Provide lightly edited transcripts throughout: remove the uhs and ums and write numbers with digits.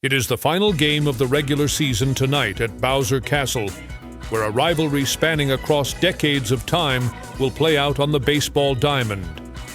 It is the final game of the regular season tonight at Bowser Castle, where a rivalry spanning across decades of time will play out on the baseball diamond.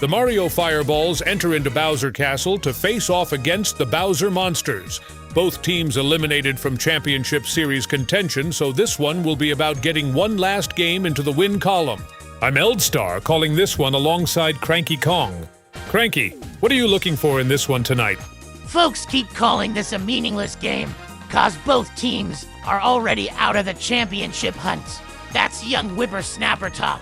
The Mario Fireballs enter into Bowser Castle to face off against the Bowser Monsters. Both teams eliminated from Championship Series contention, so this one will be about getting one last game into the win column. I'm Eldstar, calling this one alongside Cranky Kong. Cranky, what are you looking for in this one tonight? Folks keep calling this a meaningless game, cause both teams are already out of the championship hunt. That's young whippersnapper talk.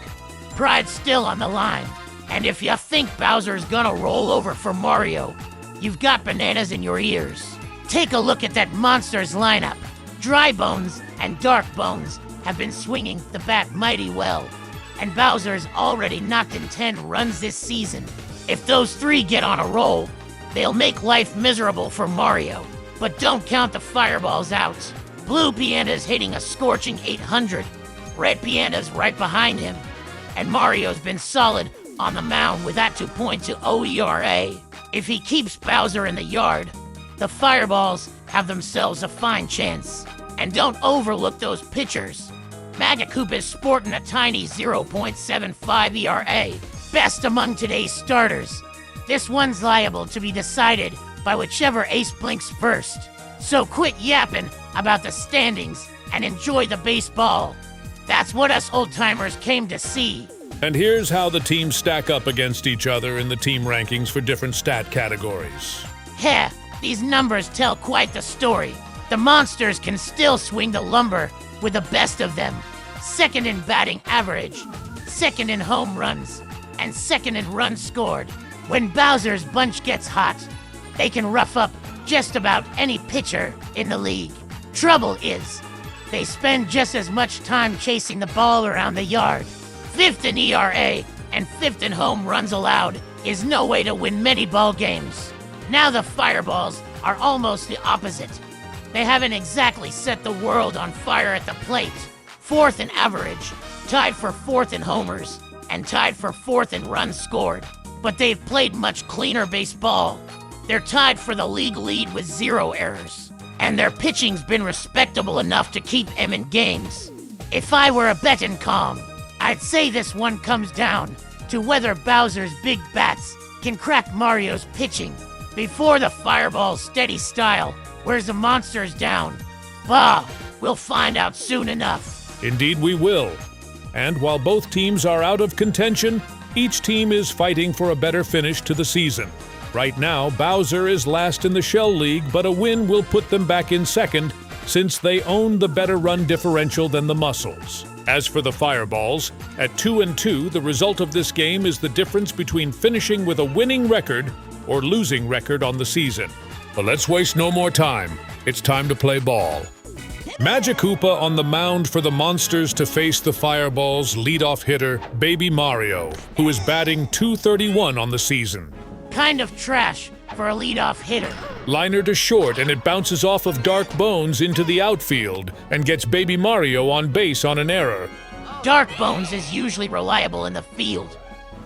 Pride's still on the line. And if you think Bowser's gonna roll over for Mario, you've got bananas in your ears. Take a look at that Monsters lineup. Dry Bones and Dark Bones have been swinging the bat mighty well, and Bowser's already knocked in 10 runs this season. If those three get on a roll, they'll make life miserable for Mario. But don't count the fireballs out. Blue Pianda's hitting a scorching 800. Red Pianda's right behind him. And Mario's been solid on the mound with that 2.20 ERA. If he keeps Bowser in the yard, the Fireballs have themselves a fine chance. And don't overlook those pitchers. Magicoop is sporting a tiny 0.75 ERA. Best among today's starters. This one's liable to be decided by whichever ace blinks first. So quit yapping about the standings and enjoy the baseball. That's what us old-timers came to see. And here's how the teams stack up against each other in the team rankings for different stat categories. Heh, these numbers tell quite the story. The Monsters can still swing the lumber with the best of them. Second in batting average, second in home runs, and second in runs scored. When Bowser's bunch gets hot, they can rough up just about any pitcher in the league. Trouble is, they spend just as much time chasing the ball around the yard. Fifth in ERA and fifth in home runs allowed is no way to win many ball games. Now the Fireballs are almost the opposite. They haven't exactly set the world on fire at the plate. Fourth in average, tied for fourth in homers, and tied for fourth in runs scored. But they've played much cleaner baseball. They're tied for the league lead with 0 errors. And their pitching's been respectable enough to keep them in games. If I were a betting calm, I'd say this one comes down to whether Bowser's big bats can crack Mario's pitching before the Fireball's steady style wears the Monsters down. Bah, we'll find out soon enough. Indeed we will. And while both teams are out of contention, each team is fighting for a better finish to the season. Right now, Bowser is last in the Shell League, but a win will put them back in second since they own the better run differential than the Muscles. As for the Fireballs, at 2-2, the result of this game is the difference between finishing with a winning record or losing record on the season. But let's waste no more time. It's time to play ball. Magikoopa on the mound for the Monsters to face the Fireballs' leadoff hitter, Baby Mario, who is batting .231 on the season. Kind of trash for a leadoff hitter. Liner to short, and it bounces off of Dark Bones into the outfield and gets Baby Mario on base on an error. Dark Bones is usually reliable in the field.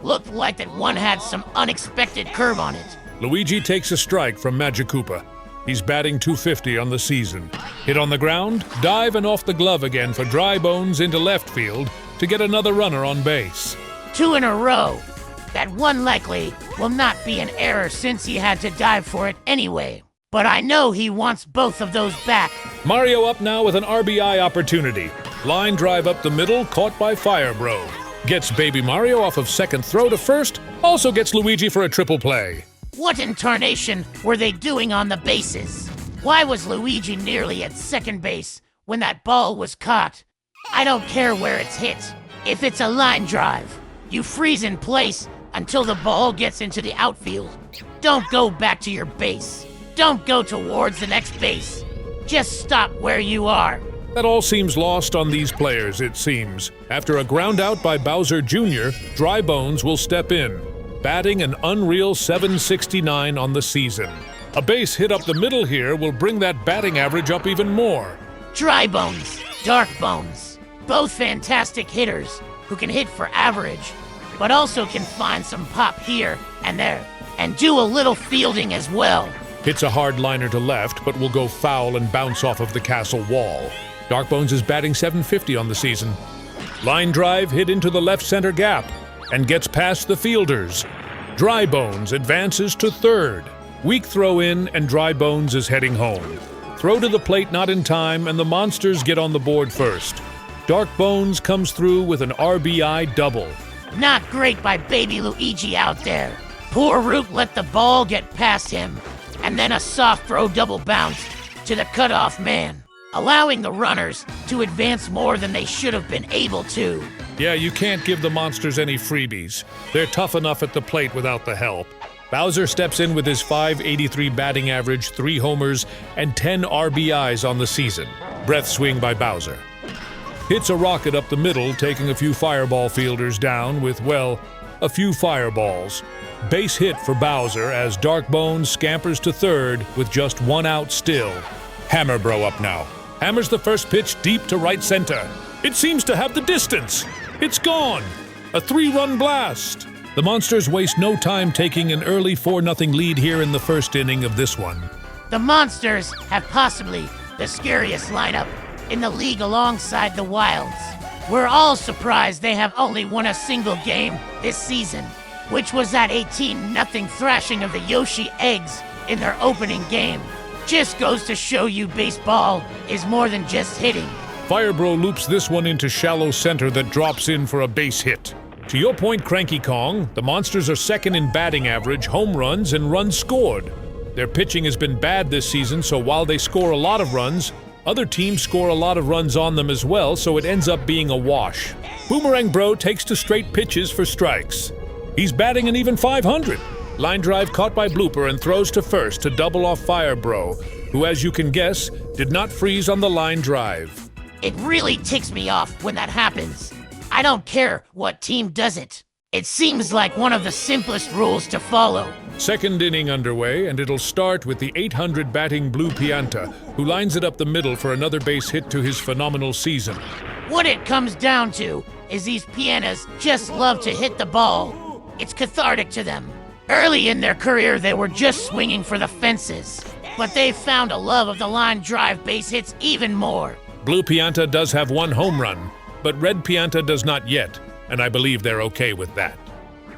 Looked like that one had some unexpected curve on it. Luigi takes a strike from Magikoopa. He's batting .250 on the season. Hit on the ground, dive and off the glove again for Dry Bones into left field to get another runner on base. 2 in a row. That one likely will not be an error since he had to dive for it anyway. But I know he wants both of those back. Mario up now with an RBI opportunity. Line drive up the middle, caught by Firebro. Gets Baby Mario off of second throw to first, also gets Luigi for a triple play. What in tarnation were they doing on the bases? Why was Luigi nearly at second base when that ball was caught? I don't care where it's hit. If it's a line drive, you freeze in place until the ball gets into the outfield. Don't go back to your base. Don't go towards the next base. Just stop where you are. That all seems lost on these players, it seems. After a ground out by Bowser Jr., Dry Bones will step in, batting an unreal .769 on the season. A base hit up the middle here will bring that batting average up even more. Dry Bones, Dark Bones, both fantastic hitters who can hit for average, but also can find some pop here and there, and do a little fielding as well. Hits a hard liner to left, but will go foul and bounce off of the castle wall. Darkbones is batting .750 on the season. Line drive hit into the left center gap and gets past the fielders. Drybones advances to third. Weak throw in, and Drybones is heading home. Throw to the plate not in time, and the Monsters get on the board first. Darkbones comes through with an RBI double. Not great by baby Luigi out there. Poor Root let the ball get past him, and then a soft throw double bounce to the cutoff man, allowing the runners to advance more than they should have been able to. Yeah, you can't give the Monsters any freebies. They're tough enough at the plate without the help. Bowser steps in with his .583 batting average, 3 homers, and 10 RBIs on the season. Breath swing by Bowser. Hits a rocket up the middle, taking a few fireball fielders down with, well, a few fireballs. Base hit for Bowser as Darkbones scampers to third with just 1 out still. Hammer Bro up now. Hammers the first pitch deep to right center. It seems to have the distance. It's gone. A 3-run blast. The Monsters waste no time taking an early 4-0 lead here in the first inning of this one. The Monsters have possibly the scariest lineup in the league alongside the Wilds. We're all surprised they have only won a single game this season, which was that 18-0 thrashing of the Yoshi Eggs in their opening game. Just goes to show you baseball is more than just hitting. Firebro loops this one into shallow center that drops in for a base hit. To your point, Cranky Kong, the Monsters are second in batting average, home runs, and runs scored. Their pitching has been bad this season, so while they score a lot of runs, other teams score a lot of runs on them as well, so it ends up being a wash. Boomerang Bro takes to straight pitches for strikes. He's batting an even .500. Line drive caught by Blooper and throws to first to double off Fire Bro, who, as you can guess, did not freeze on the line drive. It really ticks me off when that happens. I don't care what team does it. It seems like one of the simplest rules to follow. Second inning underway, and it'll start with the .800 batting Blue Pianta, who lines it up the middle for another base hit to his phenomenal season. What it comes down to is these pianas just love to hit the ball. It's cathartic to them. Early in their career, they were just swinging for the fences, but they've found a love of the line drive base hits even more. Blue Pianta does have 1 home run, but Red Pianta does not yet, and I believe they're okay with that.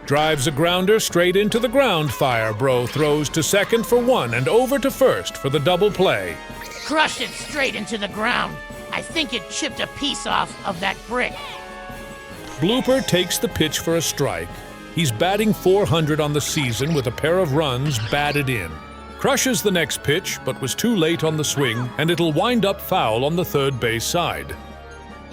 Drives a grounder straight into the ground. Fire Bro throws to second for 1 and over to first for the double play. Crushed it straight into the ground. I think it chipped a piece off of that brick. Blooper takes the pitch for a strike. He's batting .400 on the season with a pair of runs batted in. Crushes the next pitch, but was too late on the swing, and it'll wind up foul on the third base side.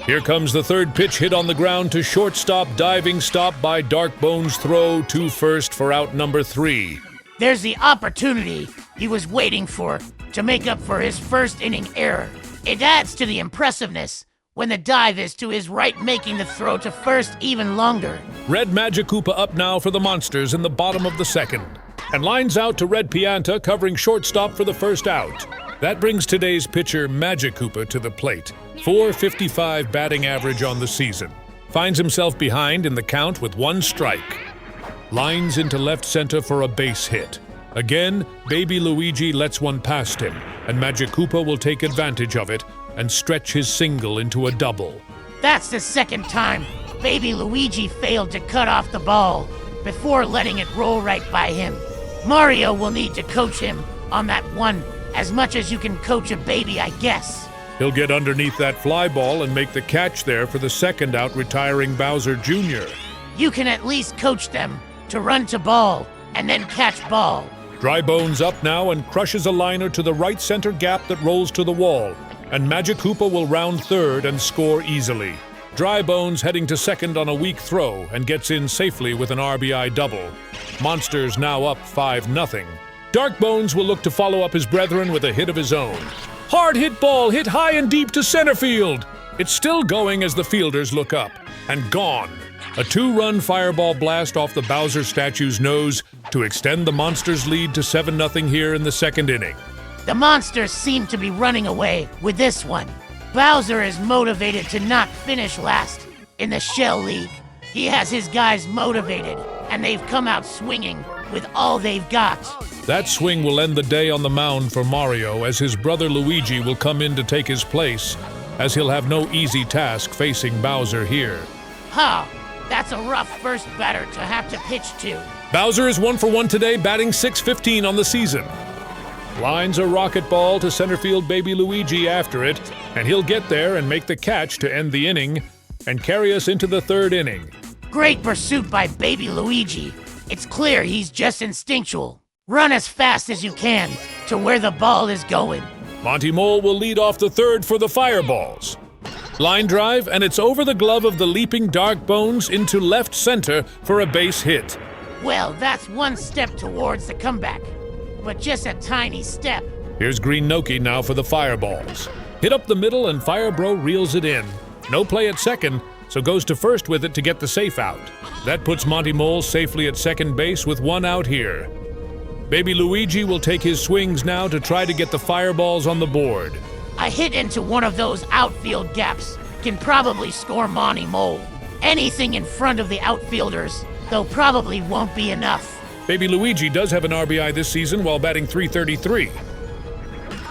Here comes the third pitch hit on the ground to shortstop, diving stop by Darkbones throw to first for out number 3. There's the opportunity he was waiting for to make up for his first inning error. It adds to the impressiveness when the dive is to his right, making the throw to first even longer. Red Magikoopa up now for the Monsters in the bottom of the second, and lines out to Red Pianta covering shortstop for the first out. That brings today's pitcher Magikoopa to the plate. .455 batting average on the season. Finds himself behind in the count with 1 strike. Lines into left center for a base hit. Again, Baby Luigi lets one past him, and Magikoopa will take advantage of it and stretch his single into a double. That's the second time Baby Luigi failed to cut off the ball before letting it roll right by him. Mario will need to coach him on that one as much as you can coach a baby, I guess. He'll get underneath that fly ball and make the catch there for the second out, retiring Bowser Jr. You can at least coach them to run to ball and then catch ball. Drybones up now and crushes a liner to the right center gap that rolls to the wall, and Magikoopa will round third and score easily. Drybones heading to second on a weak throw and gets in safely with an RBI double. Monsters now up 5-0. Darkbones will look to follow up his brethren with a hit of his own. Hard hit ball hit high and deep to center field. It's still going as the fielders look up, and gone. A 2-run fireball blast off the Bowser statue's nose to extend the Monsters' lead to 7-0 here in the second inning. The Monsters seem to be running away with this one. Bowser is motivated to not finish last in the Shell League. He has his guys motivated, and they've come out swinging with all they've got. That swing will end the day on the mound for Mario, as his brother Luigi will come in to take his place, as he'll have no easy task facing Bowser here. Huh, that's a rough first batter to have to pitch to. Bowser is 1 for 1 today, batting .615 on the season. Lines a rocket ball to center field baby Luigi after it, and he'll get there and make the catch to end the inning and carry us into the third inning. Great pursuit by baby Luigi. It's clear he's just instinctual. Run as fast as you can to where the ball is going. Monty Mole will lead off the third for the Fireballs. Line drive, and it's over the glove of the leaping Dark Bones into left center for a base hit. Well, that's one step towards the comeback, but just a tiny step. Here's Green Noki now for the Fireballs. Hit up the middle and Firebro reels it in. No play at second, so goes to first with it to get the safe out. That puts Monty Mole safely at second base with 1 out here. Baby Luigi will take his swings now to try to get the Fireballs on the board. A hit into one of those outfield gaps can probably score Monty Mole. Anything in front of the outfielders, though, probably won't be enough. Baby Luigi does have an RBI this season while batting .333.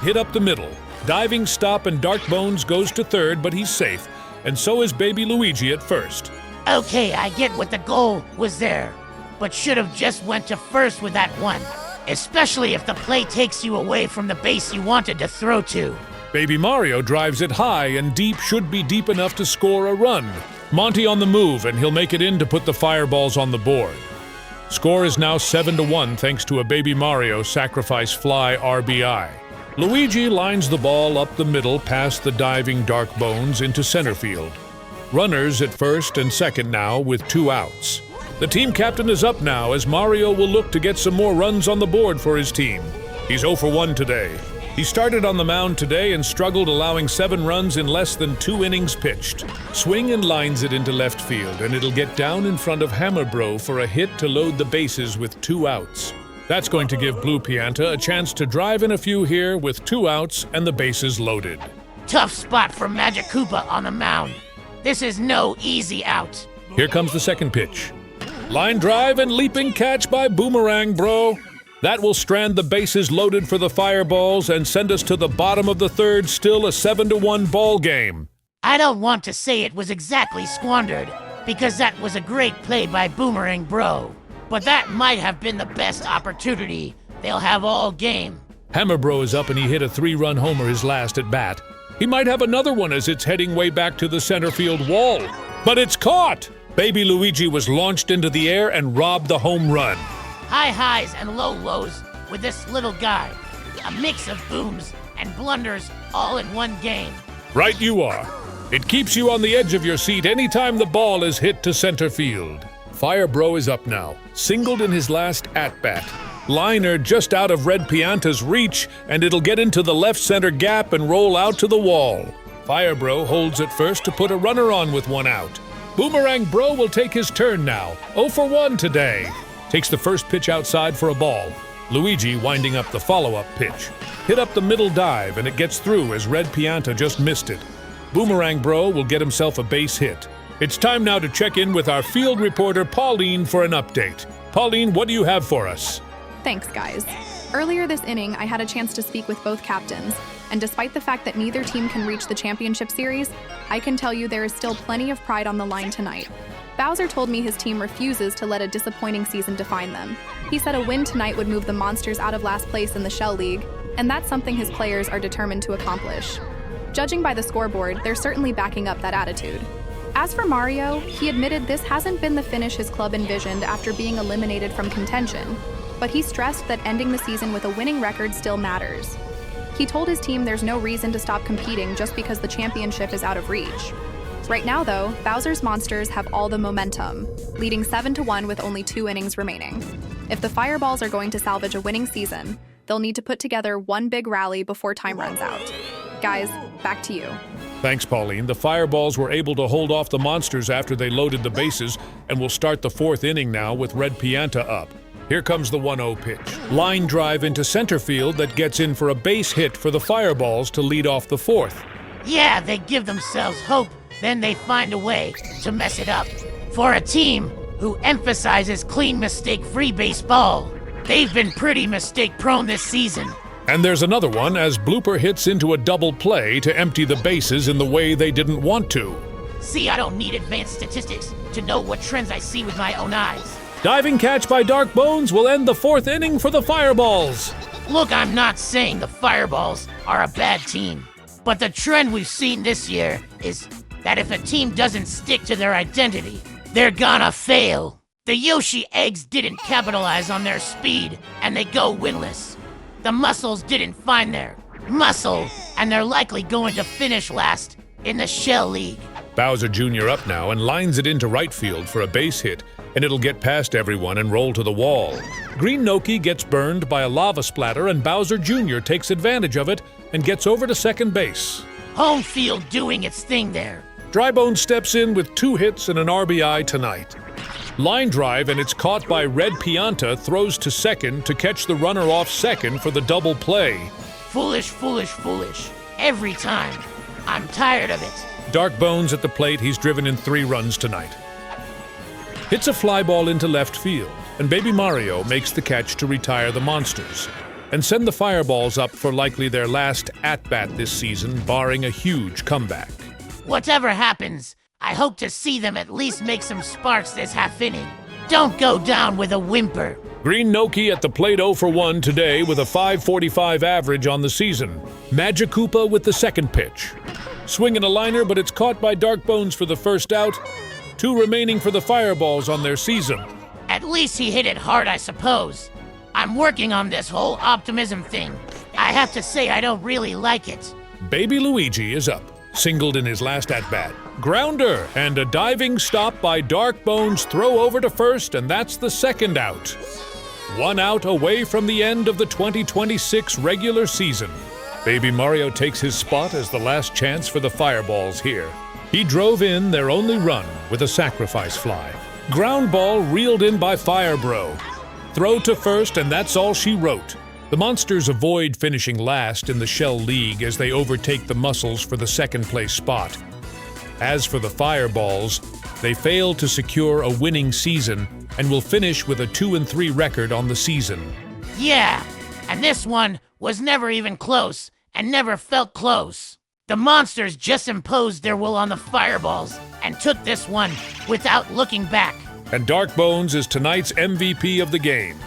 Hit up the middle. Diving stop and Dark Bones goes to third, but he's safe, and so is Baby Luigi at first. Okay, I get what the goal was there, but should have just went to first with that one, especially if the play takes you away from the base you wanted to throw to. Baby Mario drives it high, and deep should be deep enough to score a run. Monty on the move, and he'll make it in to put the Fireballs on the board. Score is now 7-1 thanks to a Baby Mario sacrifice fly RBI. Luigi lines the ball up the middle past the diving Dark Bones into center field. Runners at first and second now with 2 outs. The team captain is up now as Mario will look to get some more runs on the board for his team. He's 0 for 1 today. He started on the mound today and struggled, allowing 7 runs in less than 2 innings pitched. Swing and lines it into left field, and it'll get down in front of Hammerbro for a hit to load the bases with 2 outs. That's going to give Blue Pianta a chance to drive in a few here with 2 outs and the bases loaded. Tough spot for Magic Koopa on the mound. This is no easy out. Here comes the second pitch. Line drive and leaping catch by Boomerang Bro. That will strand the bases loaded for the Fireballs and send us to the bottom of the third, still a 7-1 ball game. I don't want to say it was exactly squandered, because that was a great play by Boomerang Bro, but that might have been the best opportunity they'll have all game. Hammerbro is up and he hit a 3-run homer his last at bat. He might have another one as it's heading way back to the center field wall. But it's caught! Baby Luigi was launched into the air and robbed the home run. High highs and low lows with this little guy. A mix of booms and blunders all in one game. Right you are. It keeps you on the edge of your seat anytime the ball is hit to center field. Firebro is up now, singled in his last at-bat. Liner just out of Red Pianta's reach, and it'll get into the left center gap and roll out to the wall. Firebro holds at first to put a runner on with 1 out. Boomerang Bro will take his turn now, 0 for 1 today. Takes the first pitch outside for a ball. Luigi winding up the follow-up pitch. Hit up the middle dive, and it gets through as Red Pianta just missed it. Boomerang Bro will get himself a base hit. It's time now to check in with our field reporter Pauline for an update. Pauline, what do you have for us? Thanks, guys. Earlier this inning, I had a chance to speak with both captains, and despite the fact that neither team can reach the championship series, I can tell you there is still plenty of pride on the line tonight. Bowser told me his team refuses to let a disappointing season define them. He said a win tonight would move the Monsters out of last place in the Shell League, and that's something his players are determined to accomplish. Judging by the scoreboard, they're certainly backing up that attitude. As for Mario, he admitted this hasn't been the finish his club envisioned after being eliminated from contention, but he stressed that ending the season with a winning record still matters. He told his team there's no reason to stop competing just because the championship is out of reach. Right now, though, Bowser's Monsters have all the momentum, leading 7-1 with only 2 innings remaining. If the Fireballs are going to salvage a winning season, they'll need to put together one big rally before time runs out. Guys, back to you. Thanks, Pauline. The Fireballs were able to hold off the Monsters after they loaded the bases and will start the 4th inning now with Red Pianta up. Here comes the 1-0 pitch. Line drive into center field that gets in for a base hit for the Fireballs to lead off the 4th. Yeah, they give themselves hope, then they find a way to mess it up. For a team who emphasizes clean mistake-free baseball, They've been pretty mistake-prone this season. And there's another one as Blooper hits into a double play to empty the bases in the way they didn't want to. See, I don't need advanced statistics to know what trends I see with my own eyes. Diving catch by Dark Bones will end the fourth inning for the Fireballs. Look, I'm not saying the Fireballs are a bad team, but the trend we've seen this year is that if a team doesn't stick to their identity, they're gonna fail. The Yoshi Eggs didn't capitalize on their speed, and they go winless. The Muscles didn't find their muscle, and they're likely going to finish last in the Shell League. Bowser Jr. up now and lines it into right field for a base hit, and it'll get past everyone and roll to the wall. Green Noki gets burned by a lava splatter, and Bowser Jr. takes advantage of it and gets over to second base. Home field doing its thing there. Drybone steps in with 2 hits and an RBI tonight. Line drive, and it's caught by Red Pianta, throws to second to catch the runner off second for the double play. Foolish, foolish, foolish. Every time. I'm tired of it. Dark Bones at the plate, he's driven in 3 runs tonight. Hits a fly ball into left field, and Baby Mario makes the catch to retire the Monsters and send the Fireballs up for likely their last at-bat this season, barring a huge comeback. Whatever happens, I hope to see them at least make some sparks this half inning. Don't go down with a whimper. Green Noki at the plate 0 for 1 today with a .545 average on the season. Magikoopa with the second pitch. Swinging a liner, but it's caught by Dark Bones for the first out. 2 remaining for the Fireballs on their season. At least he hit it hard, I suppose. I'm working on this whole optimism thing. I have to say I don't really like it. Baby Luigi is up, singled in his last at-bat. Grounder, and a diving stop by Dark Bones, throw over to first, and that's the second out. 1 out away from the end of the 2026 regular season. Baby Mario takes his spot as the last chance for the Fireballs here. He drove in their only run with a sacrifice fly. Ground ball reeled in by Firebro. Throw to first, and that's all she wrote. The Monsters avoid finishing last in the Shell League as they overtake the Muscles for the second place spot. As for the Fireballs, they fail to secure a winning season and will finish with a 2-3 record on the season. Yeah, and this one was never even close and never felt close. The Monsters just imposed their will on the Fireballs and took this one without looking back. And Dark Bones is tonight's MVP of the game.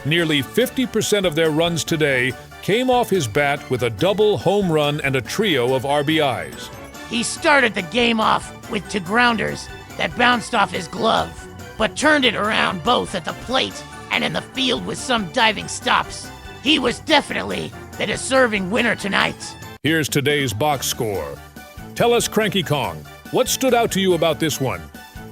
Nearly 50% of their runs today came off his bat with a double home run and a trio of RBIs. He started the game off with 2 grounders that bounced off his glove, but turned it around both at the plate and in the field with some diving stops. He was definitely the deserving winner tonight. Here's today's box score. Tell us, Cranky Kong, what stood out to you about this one?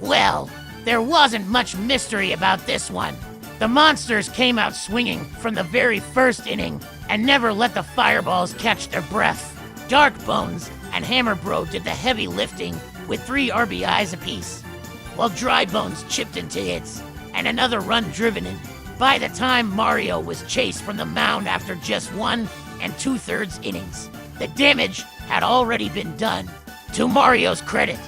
Well, there wasn't much mystery about this one. The Monsters came out swinging from the very first inning and never let the Fireballs catch their breath. Dark Bones and Hammer Bro did the heavy lifting with 3 RBIs apiece, while Dry Bones chipped into hits and another run driven in. By the time Mario was chased from the mound after just 1 2/3 innings, the damage had already been done. To Mario's credit,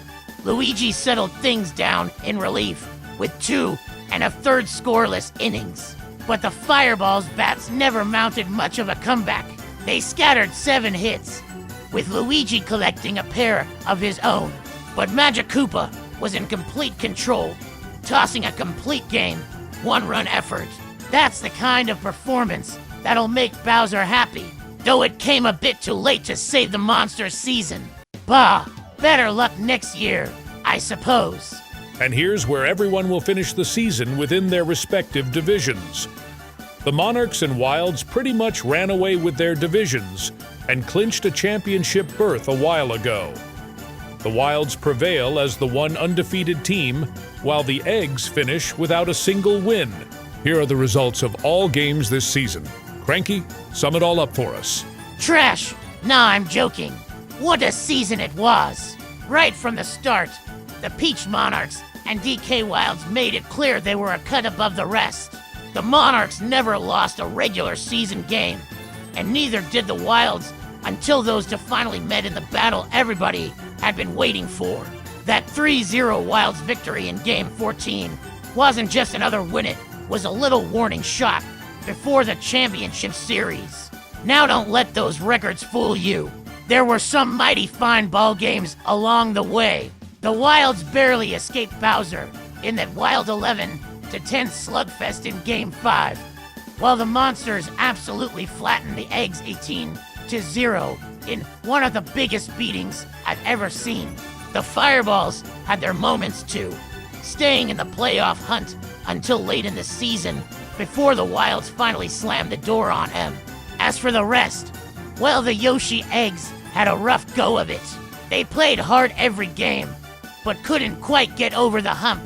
Luigi settled things down in relief with 2 1/3 scoreless innings. But the Fireballs' bats never mounted much of a comeback. They scattered 7 hits, with Luigi collecting a pair of his own. But Magikoopa was in complete control, tossing a complete game, 1-run effort. That's the kind of performance that'll make Bowser happy, though it came a bit too late to save the Monsters' season. Bah, better luck next year, I suppose. And here's where everyone will finish the season within their respective divisions. The Monarchs and Wilds pretty much ran away with their divisions and clinched a championship berth a while ago. The Wilds prevail as the one undefeated team, while the Eggs finish without a single win. Here are the results of all games this season. Cranky, sum it all up for us. Trash! Nah, I'm joking. What a season it was! Right from the start, the Peach Monarchs and DK Wilds made it clear they were a cut above the rest. The Monarchs never lost a regular season game, and neither did the Wilds until those two finally met in the battle everybody had been waiting for. That 3-0 Wilds victory in Game 14 wasn't just another win, it was a little warning shot before the championship series. Now don't let those records fool you. There were some mighty fine ball games along the way. The Wilds barely escaped Bowser in that wild 11-10 slugfest in Game 5, while the Monsters absolutely flattened the Eggs 18-0 in one of the biggest beatings I've ever seen. The Fireballs had their moments too, staying in the playoff hunt until late in the season before the Wilds finally slammed the door on them. As for the rest, well, the Yoshi Eggs had a rough go of it. They played hard every game, but couldn't quite get over the hump,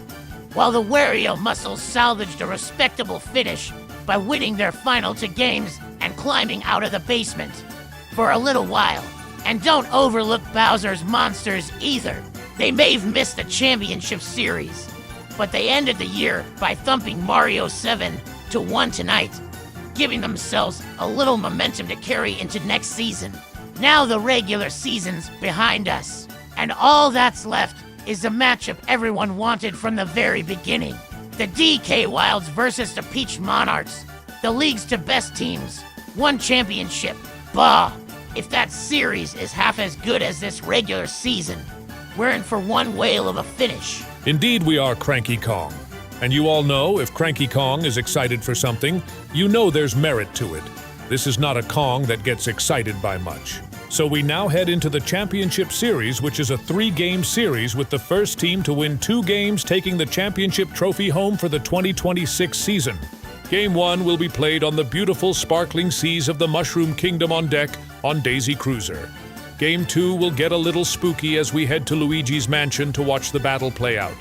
while the Wario Muscles salvaged a respectable finish by winning their final 2 games and climbing out of the basement for a little while. And don't overlook Bowser's Monsters either. They may have missed the championship series, but they ended the year by thumping Mario 7-1 tonight, giving themselves a little momentum to carry into next season. Now the regular season's behind us, and all that's left is the matchup everyone wanted from the very beginning. The DK Wilds versus the Peach Monarchs, the league's 2 best teams, 1 championship. Bah! If that series is half as good as this regular season, we're in for one whale of a finish. Indeed we are, Cranky Kong. And you all know if Cranky Kong is excited for something, you know there's merit to it. This is not a Kong that gets excited by much. So we now head into the Championship Series, which is a 3-game series with the first team to win 2 games taking the championship trophy home for the 2026 season. Game 1 will be played on the beautiful sparkling seas of the Mushroom Kingdom on deck on Daisy Cruiser. Game 2 will get a little spooky as we head to Luigi's Mansion to watch the battle play out.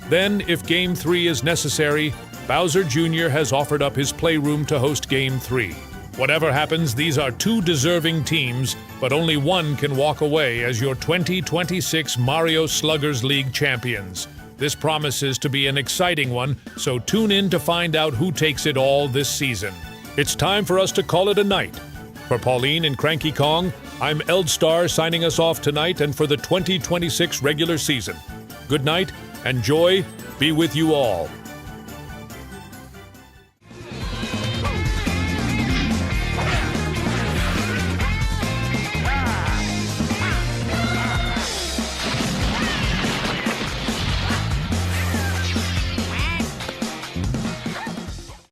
Then, if Game 3 is necessary, Bowser Jr. has offered up his playroom to host Game 3. Whatever happens, these are 2 deserving teams, but only one can walk away as your 2026 Mario Sluggers League champions. This promises to be an exciting one, so tune in to find out who takes it all this season. It's time for us to call it a night. For Pauline and Cranky Kong, I'm Eldstar signing us off tonight and for the 2026 regular season. Good night, and joy be with you all.